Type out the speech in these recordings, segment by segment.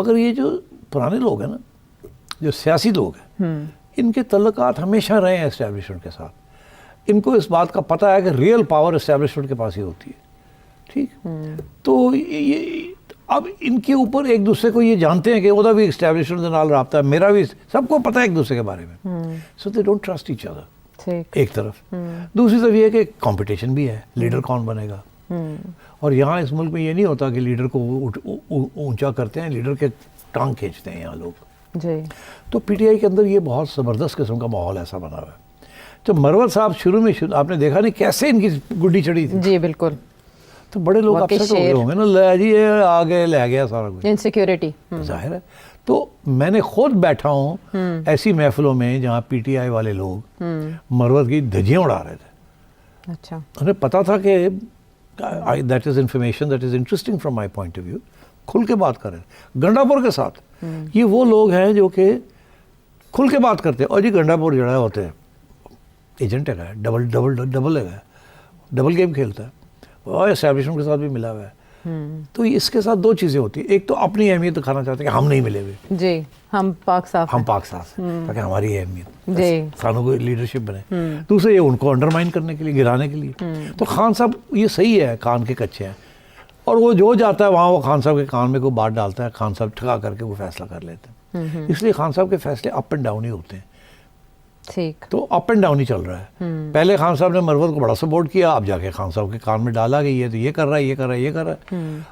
मगर ये जो पुराने लोग हैं ना, जो सियासी लोग हैं, इनके तल्लुकात हमेशा रहे हैं एस्टेब्लिशमेंट के साथ। इनको इस बात का पता है कि रियल पावर एस्टेब्लिशमेंट के पास ही होती है, ठीक। तो ये अब इनके ऊपर एक दूसरे को ये जानते हैं कि ਉਹਦਾ भी एस्टेब्लिशमेंट ਦੇ ਨਾਲ राब्ता है, मेरा भी, सबको पता है एक दूसरे के बारे में। So they don't trust each other, एक तरफ। दूसरी तरफ ये है कि कंपटीशन भी है, लीडर कौन बनेगा। और यहाँ इस मुल्क में ये नहीं होता कि लीडर को ऊंचा करते हैं, लीडर के टांग खींचते हैं यहाँ लोग जी। तो पीटीआई के अंदर ये बहुत ज़बरदस्त किस्म का माहौल ऐसा बना हुआ है। जब मरवत साहब शुरू में आपने देखा नहीं कैसे इनकी गुड्डी चढ़ी थी जी, बिल्कुल। तो बड़े लोग अपसेट हो गए होंगे ना, ले जी ये आ गए, ले गया सारा कुछ, इनसिक्योरिटी जाहिर है। तो मैंने खुद बैठा हूँ ऐसी महफिलों में जहाँ पीटीआई वाले लोग मरवत की धज्जियाँ उड़ा रहे थे। अच्छा, उन्हें पता था कि that is information that is interesting from my point of view. खुल के बात करें गंडापुर के साथ, ये वो लोग हैं जो कि खुल के बात करते हैं। और जी गंडापुर जड़ा होते हैं एजेंट है, डबल गेम खेलता है और एस्टैब्लिशमेंट के साथ भी मिला हुआ है। तो इसके साथ दो चीज़ें होती हैं, एक तो अपनी अहमियत दिखाना चाहते हैं कि हम नहीं मिले हुए जी, हम पाक साफ ताकि हमारी अहमियत जी सानों को लीडरशिप बने। दूसरे ये उनको अंडरमाइन करने के लिए, गिराने के लिए। तो खान साहब ये सही है, कान के कच्चे हैं, और वो जो जाता है वहाँ वो खान साहब के कान में कोई बात डालता है, खान साहब ठगा करके वो फैसला कर लेते हैं। इसलिए खान साहब के फैसले अप एंड डाउन ही होते हैं, ठीक। तो अप एंड डाउन ही चल रहा है। पहले खान साहब ने मरवत को बड़ा सपोर्ट किया, अब जाके खान साहब के कान में डाला कि ये तो ये कर रहा है, ये कर रहा है, ये कर रहा है।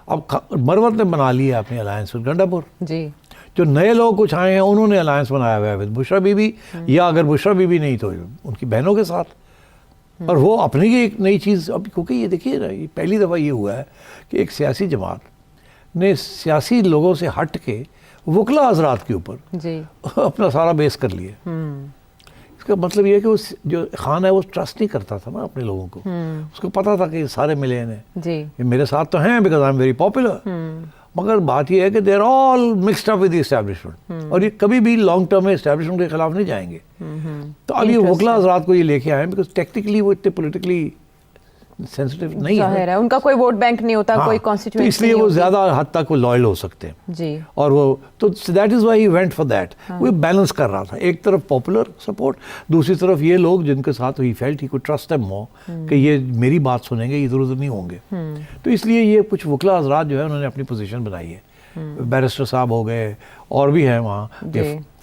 अब मरवत ने बना लिया अपनी अलायंस विद गंडापुर जी। जो नए लोग कुछ आए हैं उन्होंने अलायंस बनाया हुआ है विद बुशरा बीबी, या अगर बुशरा बीबी नहीं तो उनकी बहनों के साथ। और वो अपनी की एक नई चीज़, अब क्योंकि ये देखिए ना, ये पहली दफ़ा ये हुआ है कि एक सियासी जमात ने सियासी लोगों से हट के वकला हजरात के ऊपर जी अपना सारा बेस कर लिया। इसका मतलब ये है कि उस जो खान है वो ट्रस्ट नहीं करता था ना अपने लोगों को। उसको पता था कि सारे मिले हैं जी, ये मेरे साथ तो हैं because I am very popular. मगर बात ये है कि they are all mixed up with the establishment, और ये कभी भी लॉन्ग टर्म में एस्टैब्लिशमेंट के खिलाफ नहीं जाएंगे। तो अब ये वकला हजरात को ये लेके आए बिकॉज टेक्निकली वो इतने पोलिटिकली सेंसिटिव नहीं है, उनका कोई वोट बैंक नहीं होता, कोई कॉन्स्टिट्यूएंसी, तो इसलिए वो ज्यादा हद तक वो लॉयल हो सकते हैं जी। और वो तो that is why he went for that. वो बैलेंस कर रहा था, एक तरफ पॉपुलर सपोर्ट, दूसरी तरफ ये लोग जिनके साथ he felt he could trust them more कि ये मेरी बात सुनेंगे, इधर उधर नहीं होंगे। तो इसलिए ये कुछ वकला हजरात जो है उन्होंने अपनी पोजीशन बनाई है। बैरिस्टर साहब हो गए, और भी हैं वहाँ,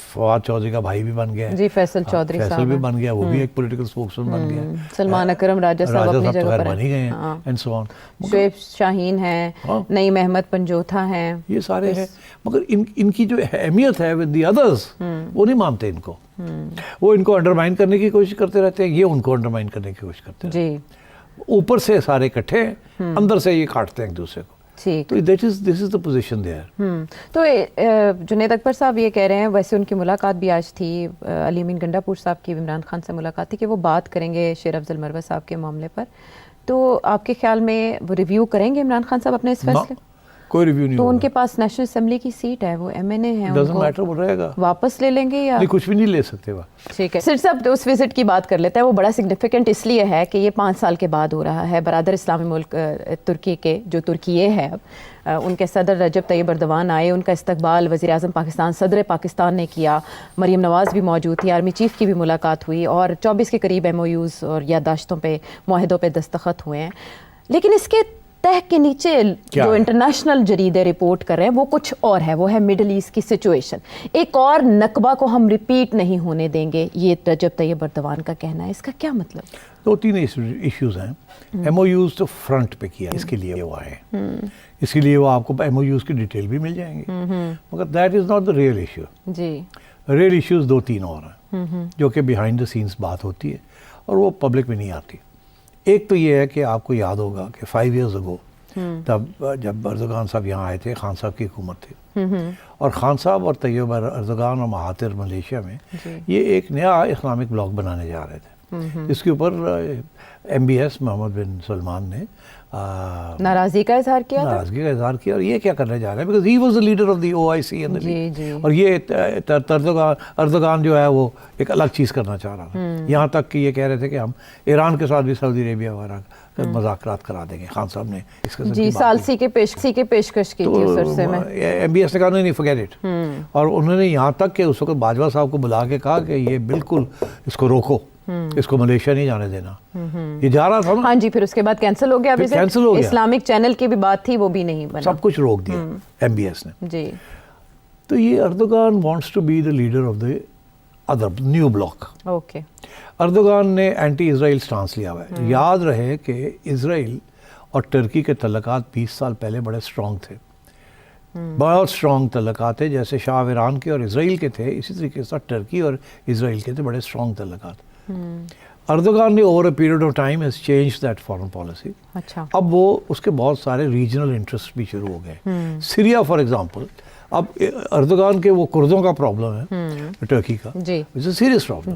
फवाद चौधरी का भाई भी बन गया जी, फैसल चौधरी साहब भी बन गया, वो भी एक पॉलिटिकल स्पोक्समैन बन गया। सलमान अकरम राजा साहब अपनी जगह पर बन ही गए हैं, and so on. Shoaib Shaheen हैं, नईम अहमद पंजोथा हैं, ये सारे हैं। मगर इनकी जो अहमियत है विद द अदर्स, वो नहीं मानते इनको। वो इनको अंडरमाइन करने की कोशिश करते रहते हैं, ये उनको अंडरमाइन करने की कोशिश करते हैं जी। ऊपर से सारे इकट्ठे, अंदर से ये काटते हैं एक दूसरे को। तो this is the position there. तो जुनैद अकबर साहब ये कह रहे हैं, वैसे उनकी मुलाकात भी आज थी, अली अमीन गंडापुर साहब की इमरान खान से मुलाकात थी, कि वो बात करेंगे शेर अफजल मरवत साहब के मामले पर। तो आपके ख्याल में वो रिव्यू करेंगे इमरान खान साहब अपने इस फैसले? कोई रिव्यू नहीं। तो उनके पास नेशनल असेंबली की सीट है, वो एमएनए है, डजंट मैटर, वो रहेगा। वापस ले लेंगे या नहीं, कुछ भी नहीं ले सकते वो। ठीक है, सिर्फ साहब उस विजिट की बात कर लेते हैं। वो बड़ा सिग्निफिकेंट इसलिए है कि ये 5 साल के बाद हो रहा है। बरादर इस्लामी मुल्क तुर्की के, जो तुर्कीये है अब, उनके सदर रजब तैयब एर्दोगान आए, उनका इस्तकबाल वज़ीर आज़म पाकिस्तान, सदर पाकिस्तान ने किया। मरीम नवाज़ भी मौजूद थी, आर्मी चीफ़ की भी मुलाकात हुई, और 24 के करीब MOUs और याददाश्तों पे, मुआहदों पे दस्तखत हुए हैं। लेकिन इसके तह के नीचे जो इंटरनेशनल जरीदे रिपोर्ट कर रहे हैं वो कुछ और है, वो है मिडल ईस्ट की सिचुएशन। एक और नकबा को हम रिपीट नहीं होने देंगे, ये रजब तैयब एर्दोगान का कहना है। इसका क्या मतलब? 2-3 इश्यूज हैं। MOUs तो फ्रंट पे किया, इसके लिए वो आए, इसीलिए वो आपको MOUs की डिटेल भी मिल जाएंगे, मगर that is not the real issue जी। रियल इश्यूज 2-3 और हैं जो कि बिहाइंड द सीन्स बात होती है और वो पब्लिक में नहीं आती। एक तो ये है कि आपको याद होगा कि 5 years ago तब जब एर्दोगान साहब यहाँ आए थे, खान साहब की हुकूमत थी, और खान साहब और तैयब एर्दोगान और महातिर मलेशिया में ये एक नया इस्लामिक ब्लॉक बनाने जा रहे थे। جس کے اوپر MBS محمد بن سلمان نے ناراضگی کا اظہار کیا تھا. ناراضگی کا اظہار کیا, اور یہ کیا کرنے جا رہے ہیں, because he was the leader of the OIC and اور یہ اردوغان جو ہے وہ ایک الگ چیز کرنا چاہ رہا تھا, یہاں تک کہ یہ کہہ رہے تھے کہ ہم ایران کے ساتھ بھی سعودی عربیہ وغیرہ مذاکرات کرا دیں گے. خان صاحب نے اس جی ثالثی کے پیشکش کی تھی اس عرصے میں. MBS نے کہا نہیں forget it, اور انہوں نے یہاں تک کہ اس وقت باجوہ صاحب کو بلا کے کہا کہ یہ بالکل اس کو روکو, اس کو ملیشیا نہیں جانے دینا. یہ جا رہا تھا نا, ہاں جی, پھر اس کے بعد کینسل ہو گیا. اسلامک چینل کی بھی بات تھی, وہ بھی نہیں بنا, سب کچھ روک دیا MBS نے. جی تو یہ Erdogan wants to be the leader of the other new bloc. Okay. Erdogan نے اینٹی اسرائیل سٹانس لیا ہوا ہے. یاد رہے کہ اسرائیل اور ٹرکی کے تعلقات 20 سال پہلے بڑے اسٹرانگ تھے, بہت اسٹرانگ تعلقات تھے, جیسے شاہ ایران کے اور اسرائیل کے تھے, اسی طریقے سے ٹرکی اور اسرائیل کے تھے بڑے اسٹرانگ تعلقات. اردوغان نے over a period of time has change that foreign policy. اچھا. اب وہ اس کے بہت سارے ریجنل انٹرسٹ بھی شروع ہو گئے. سیریا فار ایگزامپل, اب اردوغان کے وہ کردوں کا پرابلم ہے ٹرکی کا, اٹس اے سیریس پرابلم,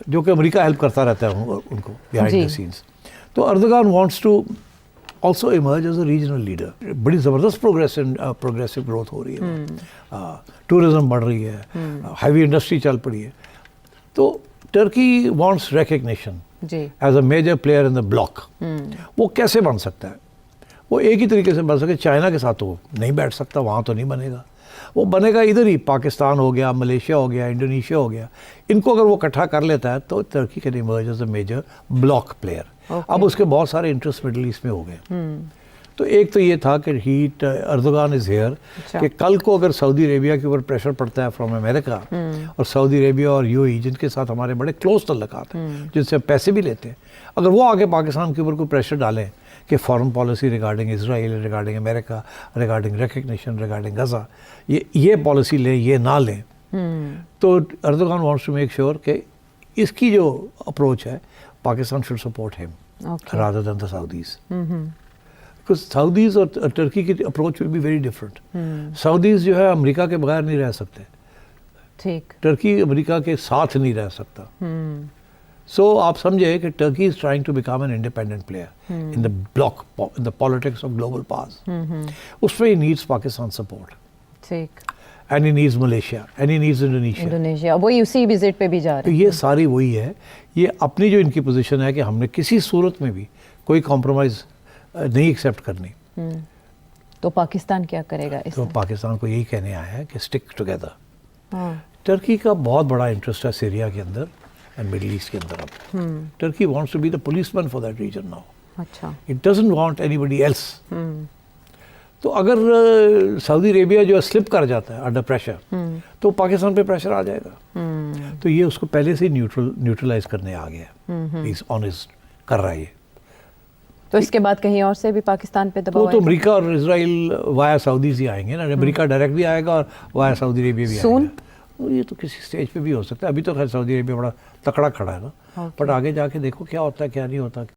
جو کہ امریکہ ہیلپ کرتا رہتا ہے ان کو بیہائنڈ دا سینس. تو Erdogan wants to also emerge as a regional leader. بڑی زبردست پروگریسو گروتھ ہو رہی ہے, ٹورزم بڑھ رہی ہے, ہیوی انڈسٹری چل پڑی ہے. تو Turkey wants recognition as a major player in the bloc. وہ کیسے بن سکتا ہے؟ وہ ایک ہی طریقے سے بن سکے, چائنا کے ساتھ تو نہیں بیٹھ سکتا, وہاں تو نہیں بنے گا. وہ بنے گا ادھر ہی, پاکستان ہو گیا, ملیشیا ہو گیا, انڈونیشیا ہو گیا. ان کو اگر وہ اکٹھا کر لیتا ہے تو ترکی can emerge as a major bloc player. اب اس کے بہت سارے انٹرسٹ مڈل ایسٹ میں ہو گئے. تو ایک تو یہ تھا کہ اردوغان از ہیئر, کہ کل کو اگر سعودی عربیہ کے اوپر پریشر پڑتا ہے فرام امریکہ, اور سعودی عربیہ اور UAE جن کے ساتھ ہمارے بڑے کلوز تعلقات ہیں, جن سے ہم پیسے بھی لیتے ہیں, اگر وہ آگے پاکستان کے اوپر کوئی پریشر ڈالیں کہ foreign policy regarding Israel, regarding امریکہ, ریگارڈنگ ریکگنیشن, ریگارڈنگ غزہ, یہ پالیسی لیں, یہ نہ لیں, تو Erdogan wants to make sure کہ اس کی جو اپروچ ہے, پاکستان شوڈ سپورٹ ہم rather than the Saudis. Because Saudis اور ٹرکی کی approach will be very different. Saudis جو ہے امریکہ کے بغیر نہیں رہ سکتے, ٹھیک, ٹرکی امریکہ کے ساتھ نہیں رہ سکتا. سو آپ سمجھے کہ Turkey is trying to become an independent player in the bloc, in the politics of global powers. اس میں ہی نیڈس پاکستان سپورٹ, ٹھیک, and he needs Malaysia, and he needs Indonesia. وہی اسی وزٹ پہ بھی جا رہے ہیں. یہ ساری وہی ہے. یہ اپنی جو ان کی پوزیشن ہے کہ ہم نے کسی صورت میں بھی کوئی کمپرومائز نہیں ایکسیپٹ کرنی. تو پاکستان کیا کرے گا؟ تو پاکستان کو یہی کہنے آیا ہے کہ اسٹک ٹوگیدر. ٹرکی کا بہت بڑا انٹرسٹ ہے سیریا کے اندر اینڈ مڈل ایسٹ کے اندر. اب Turkey wants to be the policeman for that region now. اچھا. It doesn't want anybody else. تو اگر سعودی عربیہ جو ہے سلپ کر جاتا ہے انڈر پریشر, تو پاکستان پہ پریشر آ جائے گا. تو یہ اس کو پہلے سے ہی نیوٹرلائز کرنے آ گیا, از آنیسٹ کر رہا ہے. تو اس کے بعد کہیں اور سے بھی پاکستان پہ دباؤ؟ وہ تو امریکہ اور اسرائیل وایا سعودیز ہی آئیں گے نا. امریکہ ڈائریکٹ بھی آئے گا اور وایا سعودی عربیہ بھی آئے گا. یہ تو کسی سٹیج پہ بھی ہو سکتا ہے. ابھی تو خیر سعودی عربیہ بڑا تکڑا کھڑا ہے نا, بٹ آگے جا کے دیکھو کیا ہوتا ہے کیا نہیں ہوتا.